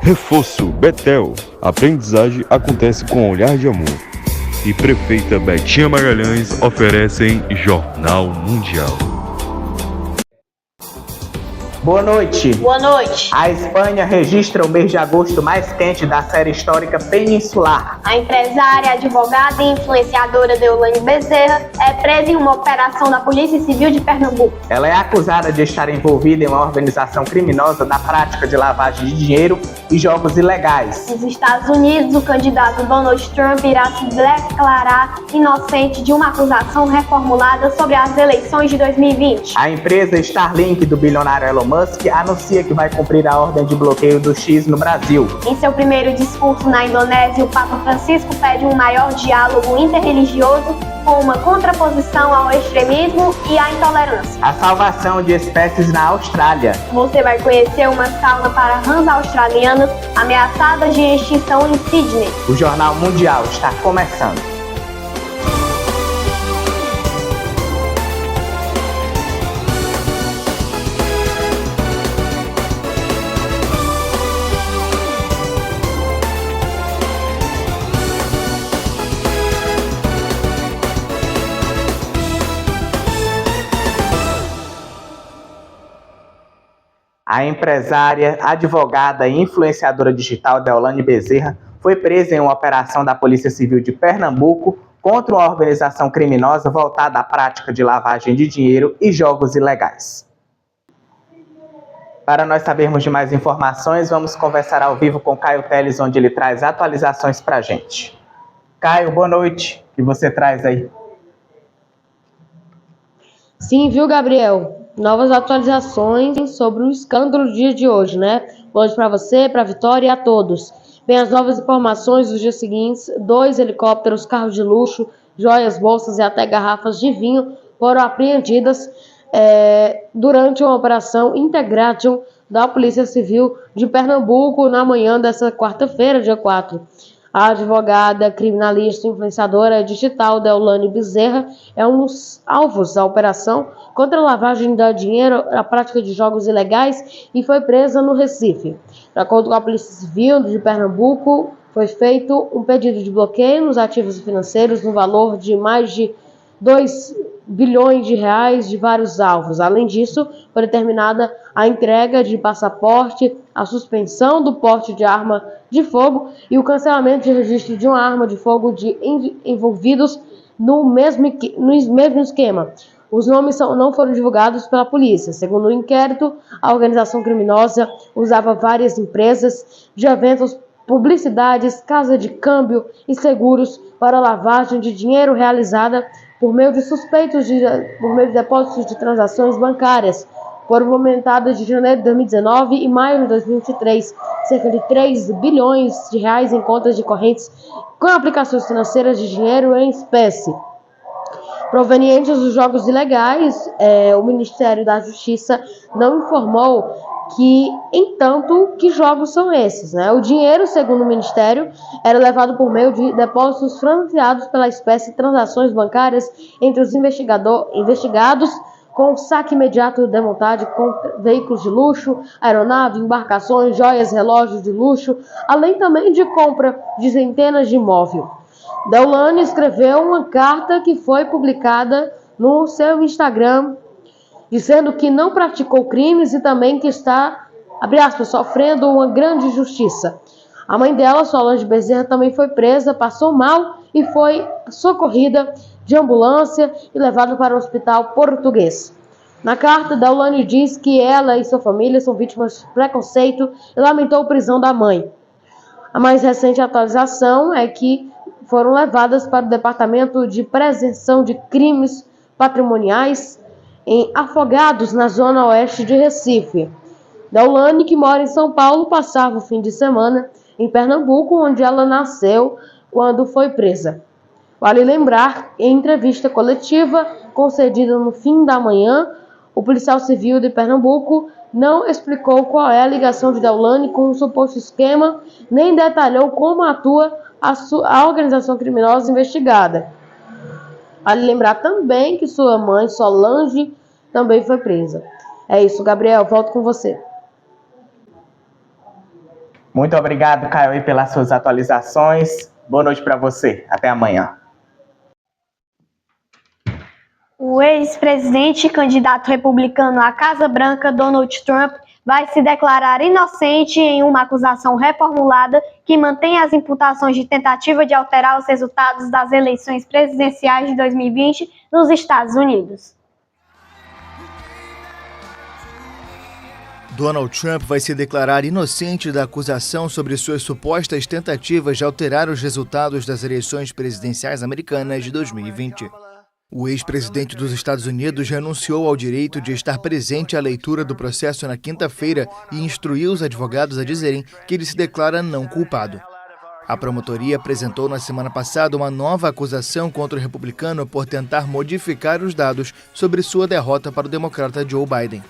Reforço Betel. Aprendizagem acontece com olhar de amor. E Prefeita Betinha Magalhães oferecem Jornal Mundial. Boa noite. Boa noite. A Espanha registra o mês de agosto mais quente da série histórica peninsular. A empresária, advogada e influenciadora Deolane Bezerra é presa em uma operação da Polícia Civil de Pernambuco. Ela é acusada de estar envolvida em uma organização criminosa na prática de lavagem de dinheiro e jogos ilegais. Nos Estados Unidos, o candidato Donald Trump irá se declarar inocente de uma acusação reformulada sobre as eleições de 2020. A empresa Starlink do bilionário Elon Musk anuncia que vai cumprir a ordem de bloqueio do X no Brasil. Em seu primeiro discurso na Indonésia, o Papa Francisco pede um maior diálogo interreligioso com uma contraposição ao extremismo e à intolerância. A salvação de espécies na Austrália. Você vai conhecer uma sauna para rãs australianas ameaçadas de extinção em Sydney. O Jornal Mundial está começando. A empresária, advogada e influenciadora digital Deolane Bezerra foi presa em uma operação da Polícia Civil de Pernambuco contra uma organização criminosa voltada à prática de lavagem de dinheiro e jogos ilegais. Para nós sabermos de mais informações, vamos conversar ao vivo com Caio Teles, onde ele traz atualizações para a gente. Caio, boa noite. O que você traz aí? Sim, viu, Gabriel? Novas atualizações sobre o escândalo do dia de hoje, né? Boa noite para você, para a Vitória e a todos. Bem, as novas informações dos dias seguintes: 2 helicópteros, carros de luxo, joias, bolsas e até garrafas de vinho foram apreendidas durante uma operação Integration da Polícia Civil de Pernambuco na manhã dessa quarta-feira, dia 4. A advogada, criminalista e influenciadora digital Deolane Bezerra é um dos alvos da operação contra a lavagem de dinheiro, a prática de jogos ilegais, e foi presa no Recife. De acordo com a Polícia Civil de Pernambuco, foi feito um pedido de bloqueio nos ativos financeiros no valor de mais de 2 bilhões de reais de vários alvos. Além disso, foi determinada a entrega de passaporte, a suspensão do porte de arma de fogo e o cancelamento de registro de uma arma de fogo de envolvidos no mesmo esquema. Os nomes não foram divulgados pela polícia. Segundo o inquérito, a organização criminosa usava várias empresas de eventos, publicidades, casa de câmbio e seguros para lavagem de dinheiro realizada por meio de depósitos de transações bancárias. Foram movimentadas de janeiro de 2019 e maio de 2023 cerca de 3 bilhões de reais em contas de correntes com aplicações financeiras de dinheiro em espécie provenientes dos jogos ilegais. O Ministério da Justiça não informou que jogos são esses, né? O dinheiro, segundo o Ministério, era levado por meio de depósitos financiados pela espécie de transações bancárias entre os investigados, com saque imediato de montagem com veículos de luxo, aeronave, embarcações, joias, relógios de luxo, além também de compra de centenas de imóveis. Deolane escreveu uma carta que foi publicada no seu Instagram, dizendo que não praticou crimes e também que está, abre aspas, sofrendo uma grande injustiça. A mãe dela, Solange Bezerra, também foi presa, passou mal e foi socorrida de ambulância e levada para o hospital português. Na carta, Deolane diz que ela e sua família são vítimas de preconceito e lamentou a prisão da mãe. A mais recente atualização é que foram levadas para o Departamento de Prevenção de Crimes Patrimoniais em Afogados, na zona oeste de Recife. Deolane, que mora em São Paulo, passava o fim de semana em Pernambuco, onde ela nasceu, quando foi presa. Vale lembrar, em entrevista coletiva concedida no fim da manhã, o policial civil de Pernambuco não explicou qual é a ligação de Deolane com o suposto esquema, nem detalhou como atua a organização criminosa investigada. Vale lembrar também que sua mãe, Solange, também foi presa. É isso, Gabriel, volto com você. Muito obrigado, Caio, pelas suas atualizações. Boa noite para você. Até amanhã. O ex-presidente e candidato republicano à Casa Branca, Donald Trump, vai se declarar inocente em uma acusação reformulada que mantém as imputações de tentativa de alterar os resultados das eleições presidenciais de 2020 nos Estados Unidos. Donald Trump vai se declarar inocente da acusação sobre suas supostas tentativas de alterar os resultados das eleições presidenciais americanas de 2020. O ex-presidente dos Estados Unidos renunciou ao direito de estar presente à leitura do processo na quinta-feira e instruiu os advogados a dizerem que ele se declara não culpado. A promotoria apresentou na semana passada uma nova acusação contra o republicano por tentar modificar os dados sobre sua derrota para o democrata Joe Biden.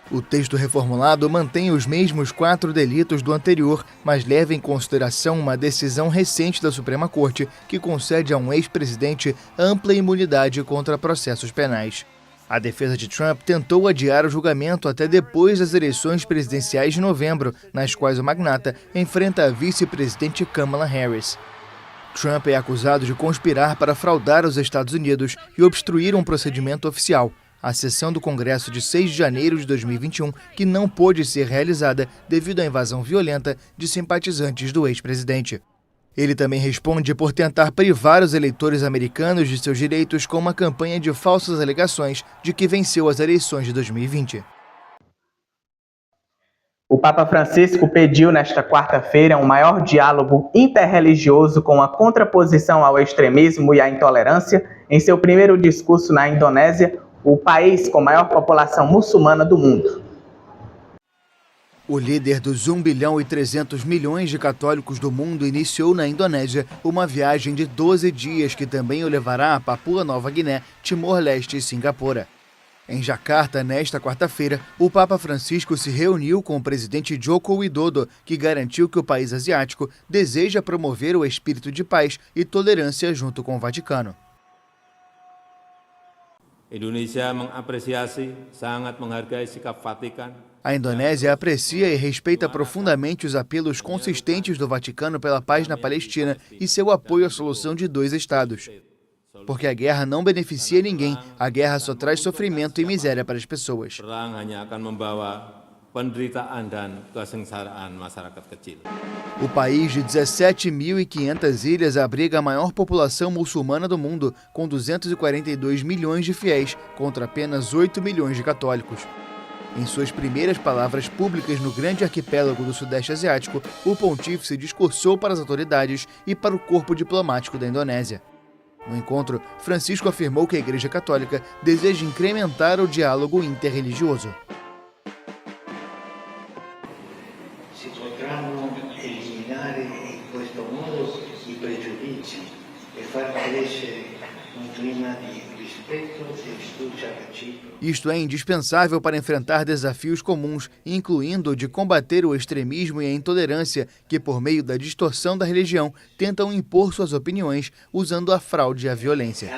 O texto reformulado mantém os mesmos 4 delitos do anterior, mas leva em consideração uma decisão recente da Suprema Corte que concede a um ex-presidente ampla imunidade contra processos penais. A defesa de Trump tentou adiar o julgamento até depois das eleições presidenciais de novembro, nas quais o magnata enfrenta a vice-presidente Kamala Harris. Trump é acusado de conspirar para fraudar os Estados Unidos e obstruir um procedimento oficial, a sessão do Congresso de 6 de janeiro de 2021, que não pôde ser realizada devido à invasão violenta de simpatizantes do ex-presidente. Ele também responde por tentar privar os eleitores americanos de seus direitos com uma campanha de falsas alegações de que venceu as eleições de 2020. O Papa Francisco pediu nesta quarta-feira um maior diálogo interreligioso com a contraposição ao extremismo e à intolerância em seu primeiro discurso na Indonésia, o país com maior população muçulmana do mundo. O líder dos 1 bilhão e 300 milhões de católicos do mundo iniciou na Indonésia uma viagem de 12 dias que também o levará a Papua Nova Guiné, Timor-Leste e Singapura. Em Jacarta, nesta quarta-feira, o Papa Francisco se reuniu com o presidente Joko Widodo, que garantiu que o país asiático deseja promover o espírito de paz e tolerância junto com o Vaticano. A Indonésia aprecia e respeita profundamente os apelos consistentes do Vaticano pela paz na Palestina e seu apoio à solução de 2 estados. Porque a guerra não beneficia ninguém, a guerra só traz sofrimento e miséria para as pessoas. O país de 17.500 ilhas abriga a maior população muçulmana do mundo, com 242 milhões de fiéis, contra apenas 8 milhões de católicos. Em suas primeiras palavras públicas no grande arquipélago do Sudeste Asiático, o pontífice discursou para as autoridades e para o corpo diplomático da Indonésia. No encontro, Francisco afirmou que a Igreja Católica deseja incrementar o diálogo interreligioso. Isto é indispensável para enfrentar desafios comuns, incluindo o de combater o extremismo e a intolerância que, por meio da distorção da religião, tentam impor suas opiniões usando a fraude e a violência.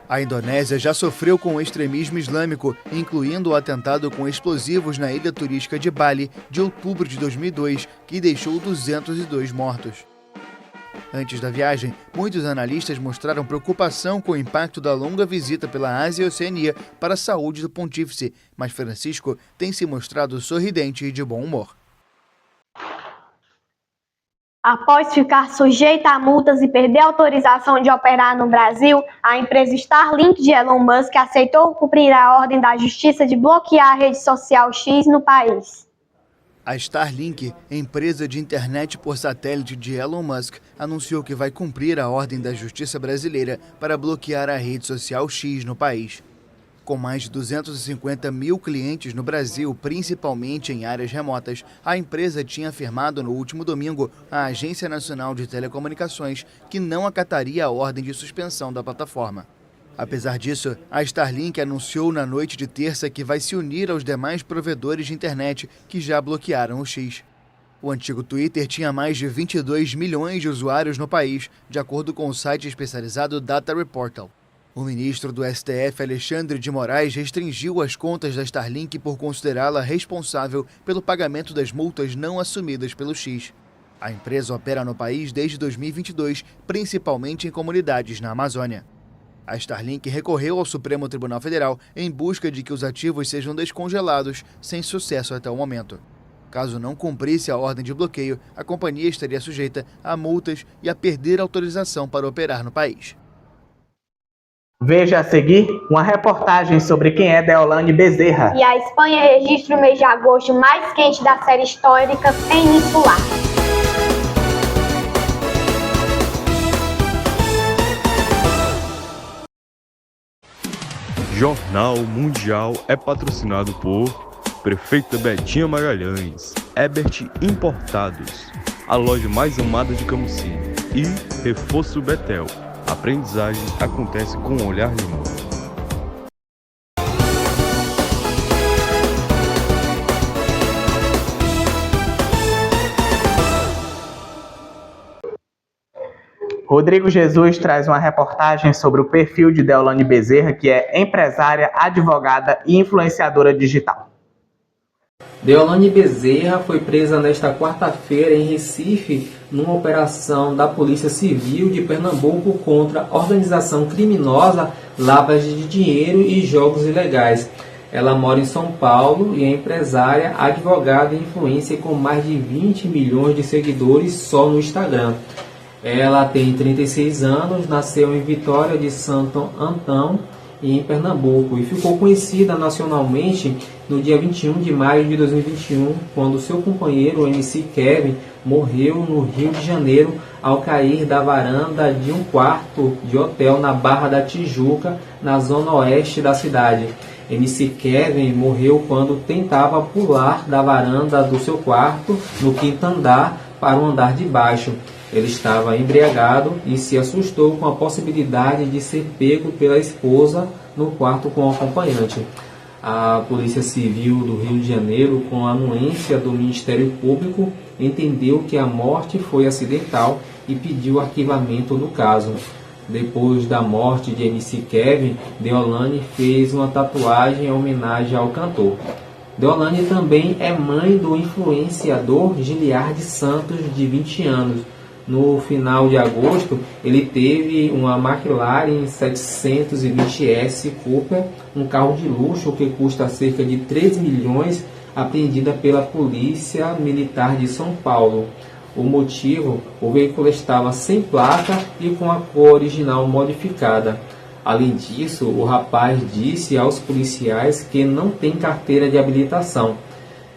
A Indonésia já sofreu com o extremismo islâmico, incluindo o atentado com explosivos na ilha turística de Bali, de outubro de 2002, que deixou 202 mortos. Antes da viagem, muitos analistas mostraram preocupação com o impacto da longa visita pela Ásia e Oceania para a saúde do pontífice, mas Francisco tem se mostrado sorridente e de bom humor. Após ficar sujeita a multas e perder a autorização de operar no Brasil, a empresa Starlink de Elon Musk aceitou cumprir a ordem da Justiça de bloquear a rede social X no país. A Starlink, empresa de internet por satélite de Elon Musk, anunciou que vai cumprir a ordem da Justiça brasileira para bloquear a rede social X no país. Com mais de 250 mil clientes no Brasil, principalmente em áreas remotas, a empresa tinha afirmado no último domingo à Agência Nacional de Telecomunicações que não acataria a ordem de suspensão da plataforma. Apesar disso, a Starlink anunciou na noite de terça que vai se unir aos demais provedores de internet que já bloquearam o X. O antigo Twitter tinha mais de 22 milhões de usuários no país, de acordo com o site especializado Data Reportal. O ministro do STF, Alexandre de Moraes, restringiu as contas da Starlink por considerá-la responsável pelo pagamento das multas não assumidas pelo X. A empresa opera no país desde 2022, principalmente em comunidades na Amazônia. A Starlink recorreu ao Supremo Tribunal Federal em busca de que os ativos sejam descongelados, sem sucesso até o momento. Caso não cumprisse a ordem de bloqueio, a companhia estaria sujeita a multas e a perder autorização para operar no país. Veja a seguir uma reportagem sobre quem é Deolane Bezerra. E a Espanha registra o mês de agosto mais quente da série histórica peninsular. Jornal Mundial é patrocinado por Prefeita Betinha Magalhães, Ebert Importados, a loja mais amada de Camusim, e Reforço Betel. A aprendizagem acontece com um olhar de amor. Rodrigo Jesus traz uma reportagem sobre o perfil de Deolane Bezerra, que é empresária, advogada e influenciadora digital. Deolane Bezerra foi presa nesta quarta-feira em Recife, numa operação da Polícia Civil de Pernambuco contra a organização criminosa lavagem de dinheiro e jogos ilegais. Ela mora em São Paulo e é empresária, advogada e influencer com mais de 20 milhões de seguidores só no Instagram. Ela tem 36 anos, nasceu em Vitória de Santo Antão, em Pernambuco, e ficou conhecida nacionalmente no dia 21 de maio de 2021, quando seu companheiro, o MC Kevin, morreu no Rio de Janeiro ao cair da varanda de um quarto de hotel na Barra da Tijuca, na zona oeste da cidade. MC Kevin morreu quando tentava pular da varanda do seu quarto, no quinto andar, para o andar de baixo. Ele estava embriagado e se assustou com a possibilidade de ser pego pela esposa no quarto com o acompanhante. A Polícia Civil do Rio de Janeiro, com a anuência do Ministério Público, entendeu que a morte foi acidental e pediu arquivamento do caso. Depois da morte de MC Kevin, Deolane fez uma tatuagem em homenagem ao cantor. Deolane também é mãe do influenciador Giliardi Santos, de 20 anos. No final de agosto, ele teve uma McLaren 720S Cooper, um carro de luxo que custa cerca de 3 milhões, apreendida pela Polícia Militar de São Paulo. O motivo, o veículo estava sem placa e com a cor original modificada. Além disso, o rapaz disse aos policiais que não tem carteira de habilitação.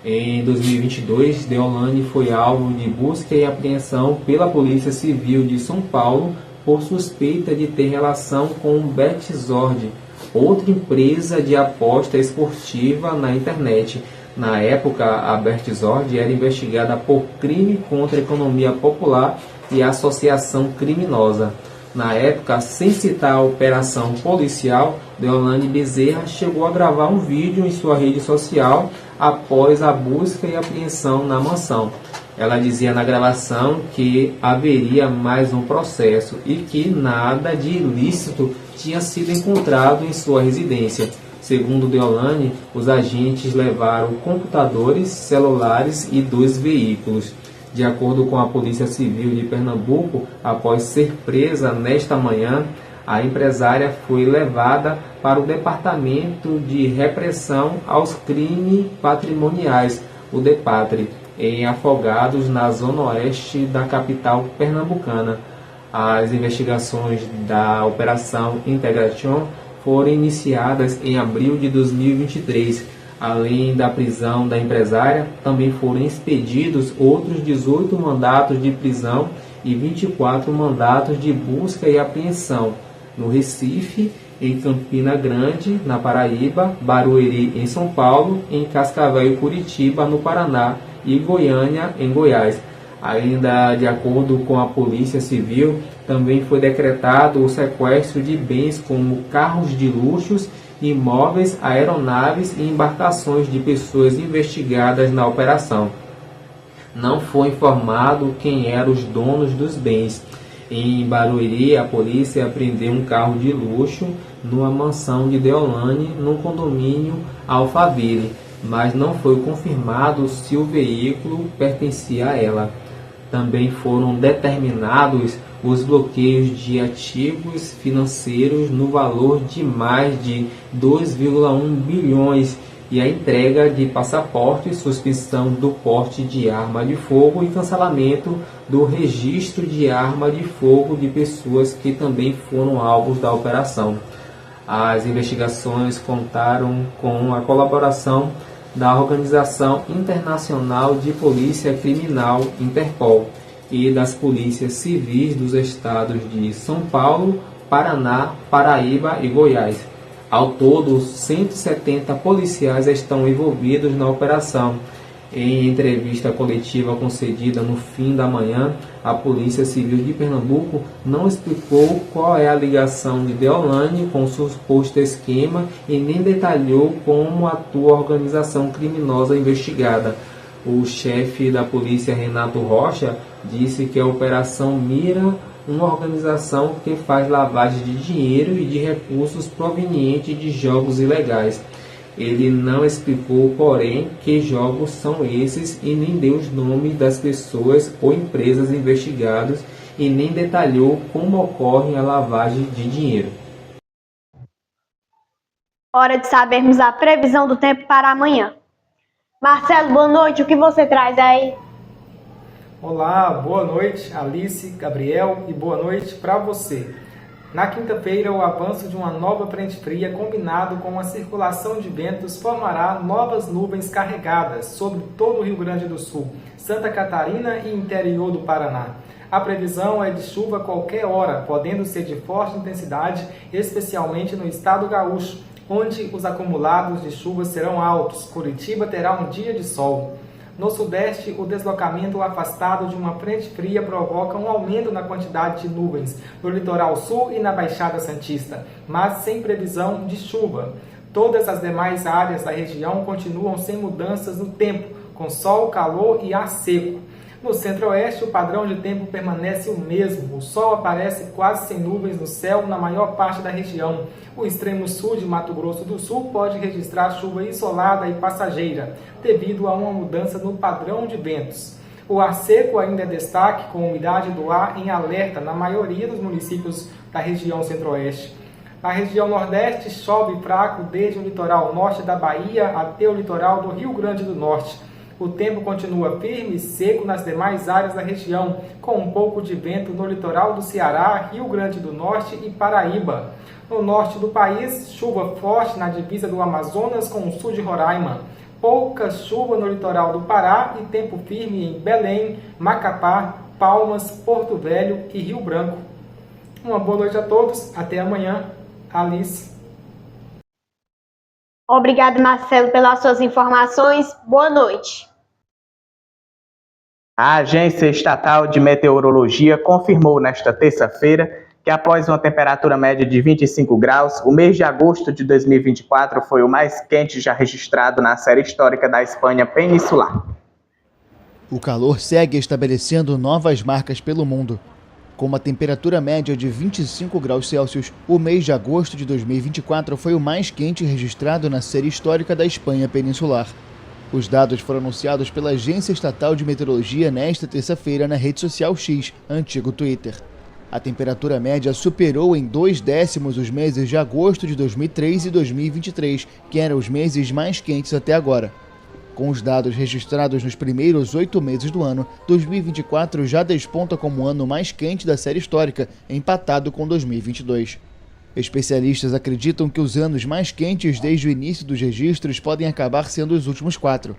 Em 2022, Deolane foi alvo de busca e apreensão pela Polícia Civil de São Paulo por suspeita de ter relação com o Betzord, outra empresa de aposta esportiva na internet. Na época, a Betzord era investigada por crime contra a economia popular e associação criminosa. Na época, sem citar a operação policial, Deolane Bezerra chegou a gravar um vídeo em sua rede social após a busca e apreensão na mansão. Ela dizia na gravação que haveria mais um processo e que nada de ilícito tinha sido encontrado em sua residência. Segundo Deolane, os agentes levaram computadores, celulares e 2 veículos. De acordo com a Polícia Civil de Pernambuco, após ser presa nesta manhã, a empresária foi levada para o Departamento de Repressão aos Crimes Patrimoniais, o DEPATRI, em Afogados, na zona oeste da capital pernambucana. As investigações da Operação Integration foram iniciadas em abril de 2023. Além da prisão da empresária, também foram expedidos outros 18 mandatos de prisão e 24 mandatos de busca e apreensão no Recife, em Campina Grande, na Paraíba, Barueri, em São Paulo, em Cascavel e Curitiba, no Paraná, e Goiânia, em Goiás. Ainda de acordo com a Polícia Civil, também foi decretado o sequestro de bens como carros de luxos, imóveis, aeronaves e embarcações de pessoas investigadas na operação. Não foi informado quem eram os donos dos bens. Em Barueri, a polícia apreendeu um carro de luxo numa mansão de Deolane, num condomínio Alphaville, mas não foi confirmado se o veículo pertencia a ela. Também foram determinados os bloqueios de ativos financeiros no valor de mais de 2,1 bilhões e a entrega de passaportes, suspensão do porte de arma de fogo e cancelamento do registro de arma de fogo de pessoas que também foram alvos da operação. As investigações contaram com a colaboração da Organização Internacional de Polícia Criminal, Interpol, e das polícias civis dos estados de São Paulo, Paraná, Paraíba e Goiás. Ao todo, 170 policiais estão envolvidos na operação. Em entrevista coletiva concedida no fim da manhã, a Polícia Civil de Pernambuco não explicou qual é a ligação de Deolane com o suposto esquema e nem detalhou como atua a organização criminosa investigada. O chefe da polícia, Renato Rocha, disse que a operação mira uma organização que faz lavagem de dinheiro e de recursos provenientes de jogos ilegais. Ele não explicou, porém, que jogos são esses e nem deu os nomes das pessoas ou empresas investigadas e nem detalhou como ocorre a lavagem de dinheiro. Hora de sabermos a previsão do tempo para amanhã. Marcelo, boa noite. O que você traz aí? Olá, boa noite, Alice, Gabriel, e boa noite para você. Na quinta-feira, o avanço de uma nova frente fria combinado com a circulação de ventos formará novas nuvens carregadas sobre todo o Rio Grande do Sul, Santa Catarina e interior do Paraná. A previsão é de chuva a qualquer hora, podendo ser de forte intensidade, especialmente no estado gaúcho, onde os acumulados de chuva serão altos. Curitiba terá um dia de sol. No sudeste, o deslocamento afastado de uma frente fria provoca um aumento na quantidade de nuvens no litoral sul e na Baixada Santista, mas sem previsão de chuva. Todas as demais áreas da região continuam sem mudanças no tempo, com sol, calor e ar seco. No centro-oeste, o padrão de tempo permanece o mesmo. O sol aparece quase sem nuvens no céu na maior parte da região. O extremo sul de Mato Grosso do Sul pode registrar chuva isolada e passageira, devido a uma mudança no padrão de ventos. O ar seco ainda é destaque, com umidade do ar em alerta na maioria dos municípios da região centro-oeste. Na região nordeste, chove fraco desde o litoral norte da Bahia até o litoral do Rio Grande do Norte. O tempo continua firme e seco nas demais áreas da região, com um pouco de vento no litoral do Ceará, Rio Grande do Norte e Paraíba. No norte do país, chuva forte na divisa do Amazonas com o sul de Roraima. Pouca chuva no litoral do Pará e tempo firme em Belém, Macapá, Palmas, Porto Velho e Rio Branco. Uma boa noite a todos. Até amanhã. Alice. Obrigado, Marcelo, pelas suas informações. Boa noite. A Agência Estatal de Meteorologia confirmou nesta terça-feira que após uma temperatura média de 25 graus, o mês de agosto de 2024 foi o mais quente já registrado na série histórica da Espanha peninsular. O calor segue estabelecendo novas marcas pelo mundo. Com uma temperatura média de 25 graus Celsius, o mês de agosto de 2024 foi o mais quente registrado na série histórica da Espanha peninsular. Os dados foram anunciados pela Agência Estatal de Meteorologia nesta terça-feira na rede social X, antigo Twitter. A temperatura média superou em 0,2 os meses de agosto de 2003 e 2023, que eram os meses mais quentes até agora. Com os dados registrados nos primeiros 8 meses do ano, 2024 já desponta como o ano mais quente da série histórica, empatado com 2022. Especialistas acreditam que os anos mais quentes desde o início dos registros podem acabar sendo os últimos 4.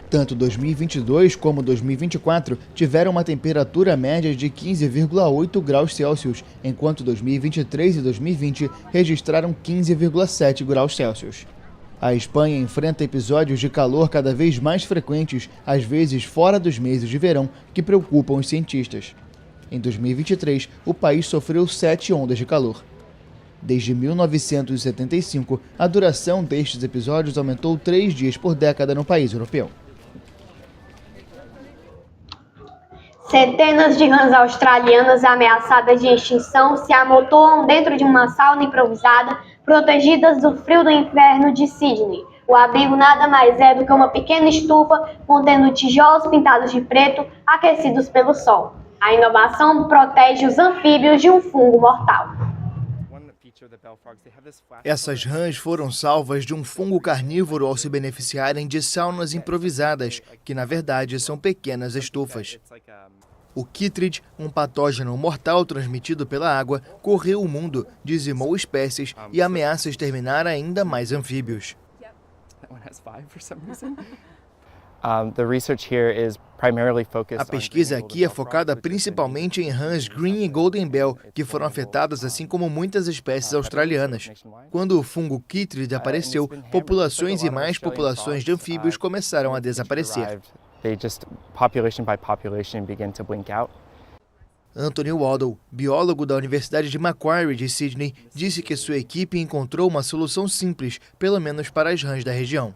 Tanto 2022 como 2024 tiveram uma temperatura média de 15,8 graus Celsius, enquanto 2023 e 2020 registraram 15,7 graus Celsius. A Espanha enfrenta episódios de calor cada vez mais frequentes, às vezes fora dos meses de verão, que preocupam os cientistas. Em 2023, o país sofreu 7 ondas de calor. Desde 1975, a duração destes episódios aumentou 3 dias por década no país europeu. Centenas de rãs australianas ameaçadas de extinção se amontoam dentro de uma sauna improvisada, protegidas do frio do inverno de Sydney. O abrigo nada mais é do que uma pequena estufa contendo tijolos pintados de preto, aquecidos pelo sol. A inovação protege os anfíbios de um fungo mortal. Essas rãs foram salvas de um fungo carnívoro ao se beneficiarem de saunas improvisadas, que na verdade são pequenas estufas. O chytrid, um patógeno mortal transmitido pela água, correu o mundo, dizimou espécies e ameaça exterminar ainda mais anfíbios. A pesquisa aqui é focada principalmente em rãs Green e Golden Bell, que foram afetadas assim como muitas espécies australianas. Quando o fungo chytrid apareceu, populações e mais populações de anfíbios começaram a desaparecer. Anthony Waddell, biólogo da Universidade de Macquarie de Sydney, disse que sua equipe encontrou uma solução simples, pelo menos para as rãs da região.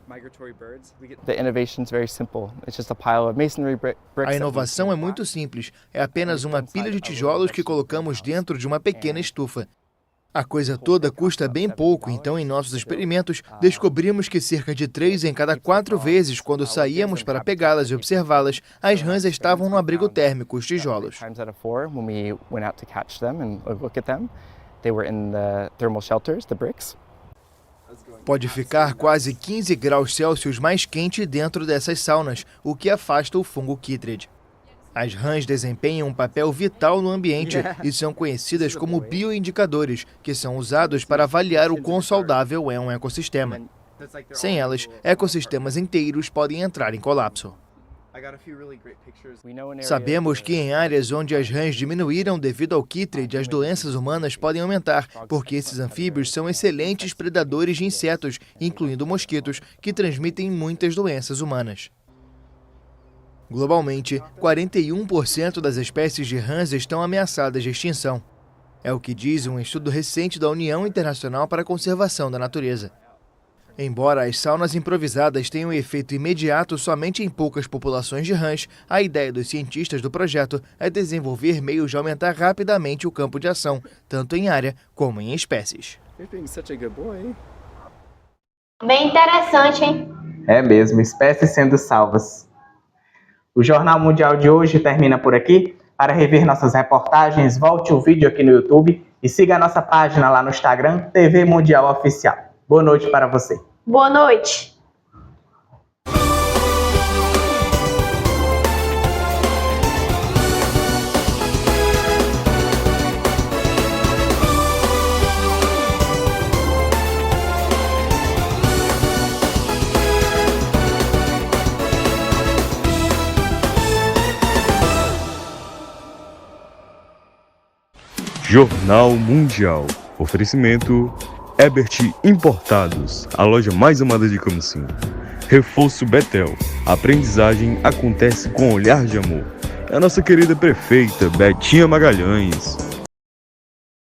A inovação é muito simples, é apenas uma pilha de tijolos que colocamos dentro de uma pequena estufa. A coisa toda custa bem pouco, então em nossos experimentos descobrimos que cerca de 3 em cada 4 vezes, quando saíamos para pegá-las e observá-las, as rãs estavam no abrigo térmico, os tijolos. Pode ficar quase 15 graus Celsius mais quente dentro dessas saunas, o que afasta o fungo chytrid. As rãs desempenham um papel vital no ambiente e são conhecidas como bioindicadores, que são usados para avaliar o quão saudável é um ecossistema. Sem elas, ecossistemas inteiros podem entrar em colapso. Sabemos que em áreas onde as rãs diminuíram devido ao chytrid, as doenças humanas podem aumentar, porque esses anfíbios são excelentes predadores de insetos, incluindo mosquitos, que transmitem muitas doenças humanas. Globalmente, 41% das espécies de rãs estão ameaçadas de extinção. É o que diz um estudo recente da União Internacional para a Conservação da Natureza. Embora as saunas improvisadas tenham efeito imediato somente em poucas populações de rãs, a ideia dos cientistas do projeto é desenvolver meios de aumentar rapidamente o campo de ação, tanto em área como em espécies. Bem interessante, hein? É mesmo, espécies sendo salvas. O Jornal Mundial de hoje termina por aqui. Para rever nossas reportagens, volte o vídeo aqui no YouTube e siga a nossa página lá no Instagram, TV Mundial Oficial. Boa noite para você. Boa noite. Jornal Mundial. Oferecimento Ebert Importados, a loja mais amada de Camusim. Reforço Betel. A aprendizagem acontece com olhar de amor. É a nossa querida prefeita Betinha Magalhães.